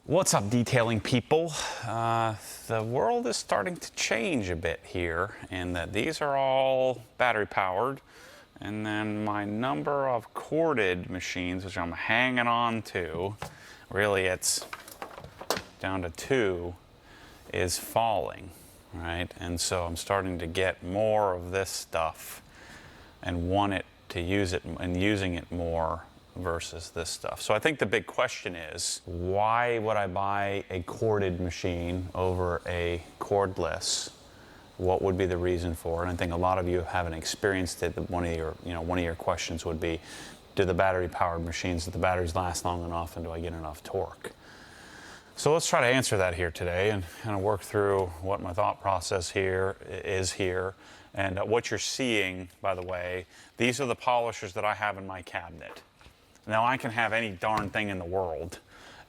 What's up, detailing people? The world is starting to change a bit here in that these are all battery powered, and then my number of corded machines, which I'm hanging on to, really it's down to 2, is falling, right? And so I'm starting to get more of this stuff and want it to use it and using it more versus this stuff. So I think the big question is, why would I buy a corded machine over a cordless? What would be the reason for it? And I think a lot of you haven't experienced it. One of your questions would be, do the battery powered machines, do the batteries last long enough, and do I get enough torque? So let's try to answer that here today and kind of work through what my thought process here is here. And what you're seeing, by the way, these are the polishers that I have in my cabinet. Now, I can have any darn thing in the world,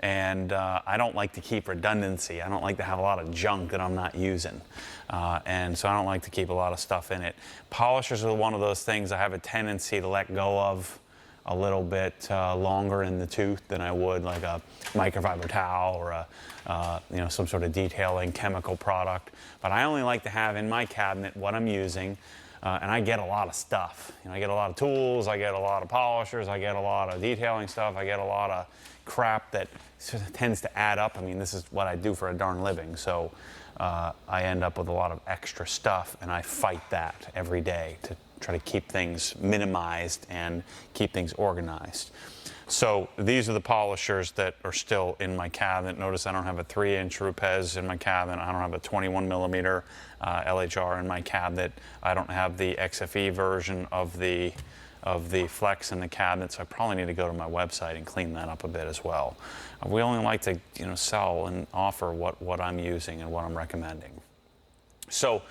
and I don't like to keep redundancy. I don't like to have a lot of junk that I'm not using, and so I don't like to keep a lot of stuff in it. Polishers are one of those things I have a tendency to let go of a little bit longer in the tooth than I would like a microfiber towel or a some sort of detailing chemical product. But I only like to have in my cabinet what I'm using. And I get a lot of stuff. I get a lot of tools, I get a lot of polishers, I get a lot of detailing stuff, I get a lot of crap that sort of tends to add up. I mean, this is what I do for a darn living, so I end up with a lot of extra stuff, and I fight that every day to try to keep things minimized and keep things organized. So these are the polishers that are still in my cabinet. Notice I don't have a 3-inch Rupes in my cabinet. I don't have a 21 millimeter LHR in my cabinet. I don't have the XFE version of the Flex in the cabinet, so I probably need to go to my website and clean that up a bit as well. We only like to sell and offer what I'm using and what I'm recommending. So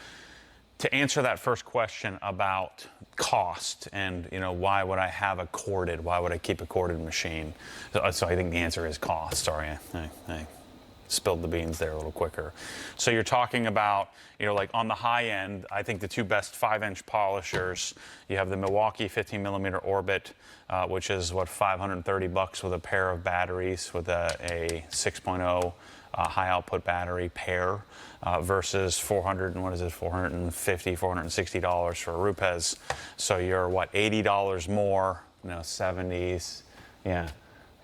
to answer that first question about cost and why would I have a corded, why would I keep a corded machine? So I think the answer is cost. Sorry, I spilled the beans there a little quicker. So you're talking about, like on the high end, I think the 2 best 5-inch polishers, you have the Milwaukee 15 millimeter Orbit, which is what, $530 with a pair of batteries with a 6.0 high output battery pair, versus $460 for a Rupes. So you're what, $80 more, 70s,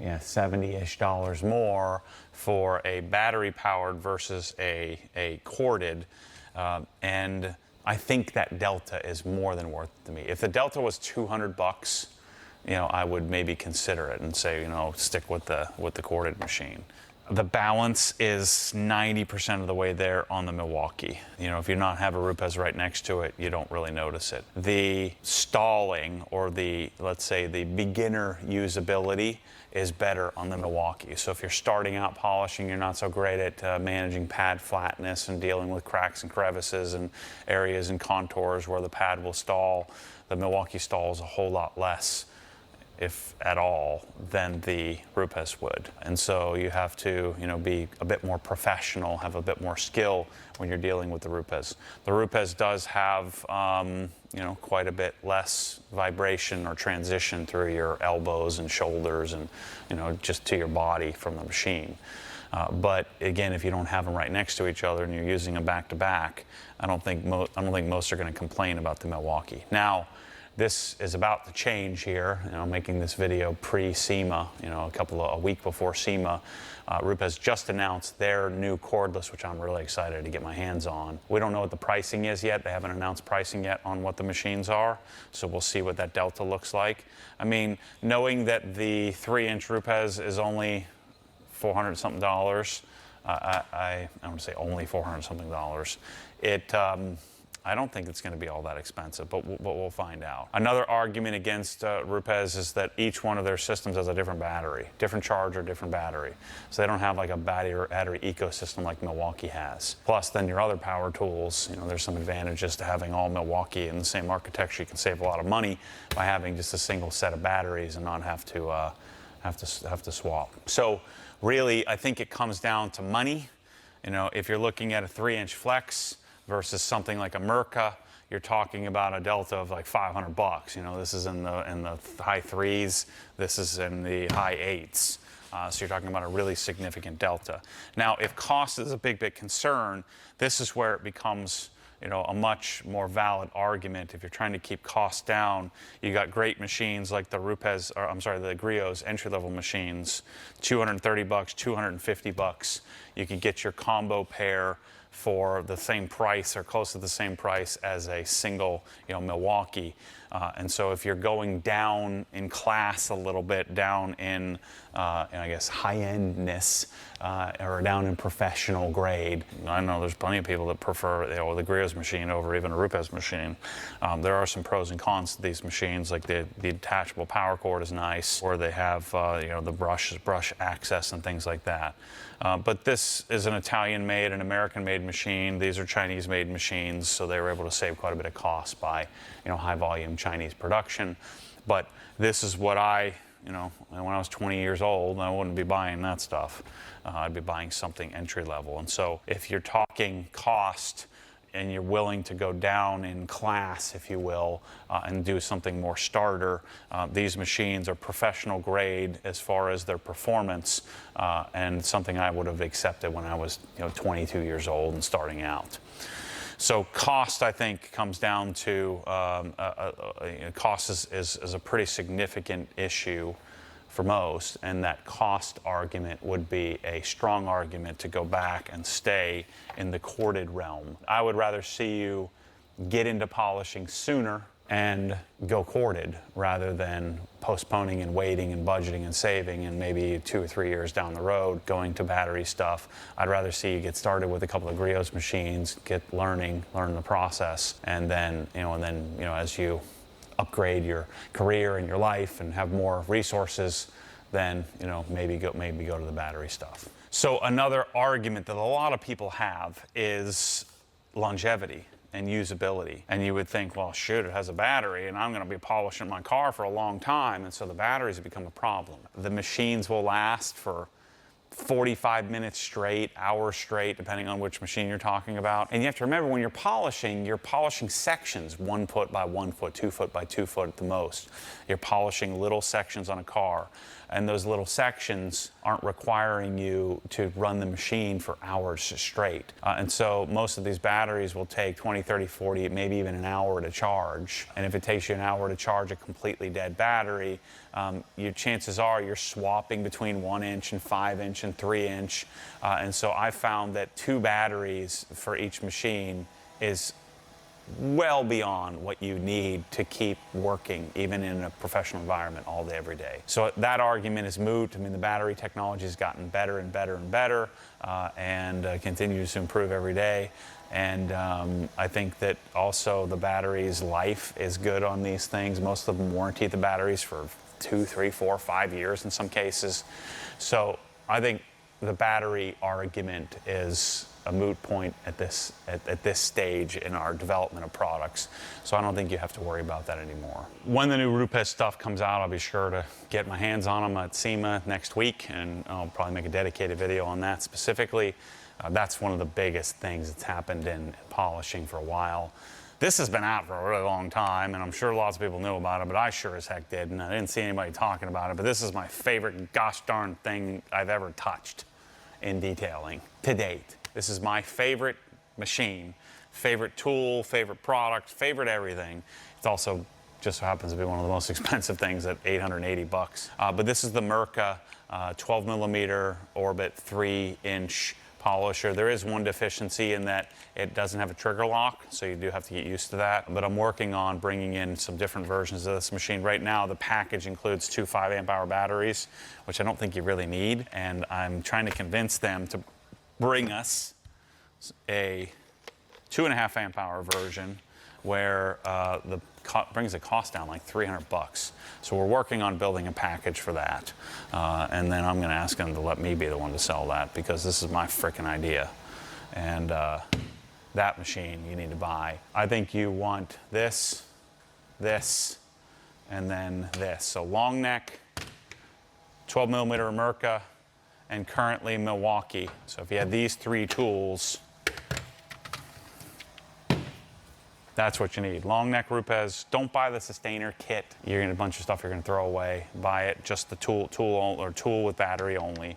$70-ish more for a battery powered versus a corded, and I think that delta is more than worth it to me. If the delta was $200, I would maybe consider it and say, stick with the corded machine. The balance is 90% of the way there on the Milwaukee. If you not have a Rupes right next to it, you don't really notice it. The stalling, or let's say the beginner usability, is better on the Milwaukee. So if you're starting out polishing, you're not so great at managing pad flatness and dealing with cracks and crevices and areas and contours where the pad will stall, the Milwaukee stalls a whole lot less, if at all, than the Rupes would. And so you have to, be a bit more professional, have a bit more skill when you're dealing with the Rupes. The Rupes does have, quite a bit less vibration or transition through your elbows and shoulders and, just to your body from the machine. But again, if you don't have them right next to each other and you're using them back to back, I don't think most are going to complain about the Milwaukee. Now, this is about to change here. I'm making this video pre-SEMA, a week before SEMA. Rupes just announced their new cordless, which I'm really excited to get my hands on. We don't know what the pricing is yet. They haven't announced pricing yet on what the machines are, so we'll see what that delta looks like. I mean, knowing that the 3-inch Rupes is only $400-something, I don't say only $400-something. I don't think it's going to be all that expensive, but we'll find out. Another argument against Rupes is that each one of their systems has a different battery, different charger, different battery. So they don't have like a battery ecosystem like Milwaukee has. Plus, then your other power tools, there's some advantages to having all Milwaukee in the same architecture. You can save a lot of money by having just a single set of batteries and not have to swap. So really, I think it comes down to money. If you're looking at a 3-inch Flex versus something like a Merca, you're talking about a delta of like $500. This is in the high 3s. This is in the high 8s. So you're talking about a really significant delta. Now, if cost is a big concern, this is where it becomes, you know, a much more valid argument. If you're trying to keep costs down, you got great machines like the the Griot's entry-level machines, $230, $250. You can get your combo pair for the same price or close to the same price as a single, you know, Milwaukee. And so if you're going down in class a little bit, down in, I guess, high-endness, or down in professional grade, I know there's plenty of people that prefer, you know, the Griot's machine over even a Rupes machine. There are some pros and cons to these machines, like the detachable power cord is nice, or they have, you know, the brush access and things like that. But this is an Italian-made and American-made machine. These are Chinese-made machines, so they were able to save quite a bit of cost by, you know, high-volume Chinese production. But this is what you know, when I was 20 years old, I wouldn't be buying that stuff. I'd be buying something entry-level. And so if you're talking cost and you're willing to go down in class, if you will, and do something more starter, these machines are professional grade as far as their performance, and something I would have accepted when I was, you know, 22 years old and starting out. So cost, I think, comes down to cost is a pretty significant issue for most, and that cost argument would be a strong argument to go back and stay in the corded realm. I would rather see you get into polishing sooner and go corded rather than postponing and waiting and budgeting and saving and maybe 2 or 3 years down the road going to battery stuff. I'd rather see you get started with a couple of Griot's machines, learn the process, and then, as you upgrade your career and your life and have more resources, then, maybe go to the battery stuff. So another argument that a lot of people have is longevity and usability. And you would think, well, shoot, it has a battery and I'm going to be polishing my car for a long time, and so the batteries have become a problem. The machines will last for 45 minutes straight, hours straight, depending on which machine you're talking about. And you have to remember, when you're polishing sections, 1 foot by 1 foot, 2 foot by 2 foot at the most. You're polishing little sections on a car, and those little sections aren't requiring you to run the machine for hours straight. And so most of these batteries will take 20, 30, 40, maybe even an hour to charge. And if it takes you an hour to charge a completely dead battery, your chances are you're swapping between 1 inch and 5 inch and 3 inch. And so I found that 2 batteries for each machine is well beyond what you need to keep working, even in a professional environment, all day, every day. So that argument is moot. I mean, the battery technology has gotten better and better and better, and continues to improve every day. And I think that also the battery's life is good on these things. Most of them warranty the batteries for 2, 3, 4, 5 years in some cases. So I think the battery argument is a moot point at this stage in our development of products. So I don't think you have to worry about that anymore. When the new Rupes stuff comes out, I'll be sure to get my hands on them at SEMA next week, and I'll probably make a dedicated video on that specifically. That's one of the biggest things that's happened in polishing for a while. This has been out for a really long time, and I'm sure lots of people knew about it, but I sure as heck did, and I didn't see anybody talking about it. But this is my favorite gosh darn thing I've ever touched in detailing to date. This is my favorite machine, favorite tool, favorite product, favorite everything. It's also just so happens to be one of the most expensive things at $880. But this is the Mirka 12 millimeter Orbit 3-inch polisher. There is one deficiency in that it doesn't have a trigger lock, so you do have to get used to that. But I'm working on bringing in some different versions of this machine. Right now, the package includes 2 5-amp-hour batteries, which I don't think you really need. And I'm trying to convince them to bring us a 2.5-amp-hour version where brings the cost down like $300. So we're working on building a package for that, and then I'm going to ask them to let me be the one to sell that, because this is my frickin' idea. And that machine you need to buy. I think you want this, and then this. So long neck, 12 millimeter Mirka, and currently Milwaukee. So if you had these 3 tools, That's what you need. Long neck Rupes. Don't buy the sustainer kit. You're gonna get a bunch of stuff you're gonna throw away. Buy it just the tool with battery only.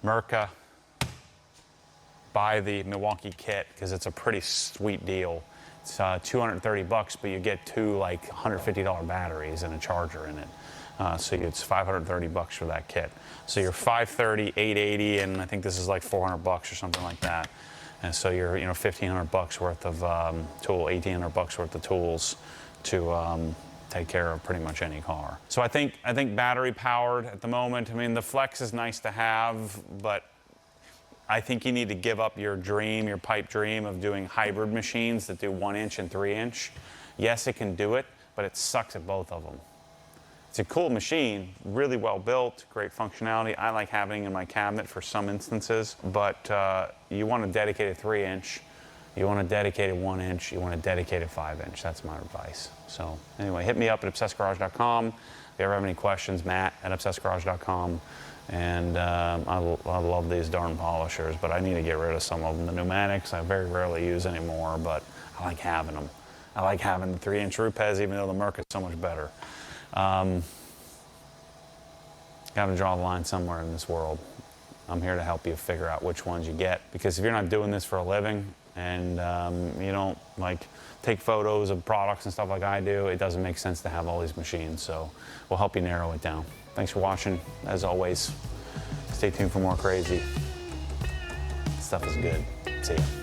Mirka. Buy the Milwaukee kit because it's a pretty sweet deal. It's $230, but you get two like $150 batteries and a charger in it. So it's $530 for that kit. So you're $530, $880, and I think this is like $400 or something like that. And so you're $1,500 worth of tool, $1,800 worth of tools to take care of pretty much any car. So I think battery powered at the moment. I mean, the Flex is nice to have, but I think you need to give up your dream, your pipe dream of doing hybrid machines that do 1 inch and 3 inch. Yes, it can do it, but it sucks at both of them. It's a cool machine, really well built, great functionality. I like having it in my cabinet for some instances, but you want a dedicated 3 inch, you want a dedicated 1 inch, you want a dedicated 5 inch. That's my advice. So anyway, hit me up at obsessedgarage.com. If you ever have any questions, Matt at obsessedgarage.com. And I love these darn polishers, but I need to get rid of some of them. The pneumatics I very rarely use anymore, but I like having them. I like having the 3 inch Rupes, even though the Mirka is so much better. Got to draw the line somewhere in this world. I'm here to help you figure out which ones you get, because if you're not doing this for a living and you don't like take photos of products and stuff like I do, it doesn't make sense to have all these machines. So we'll help you narrow it down. Thanks for watching. As always, stay tuned for more crazy. Stuff is good. See ya.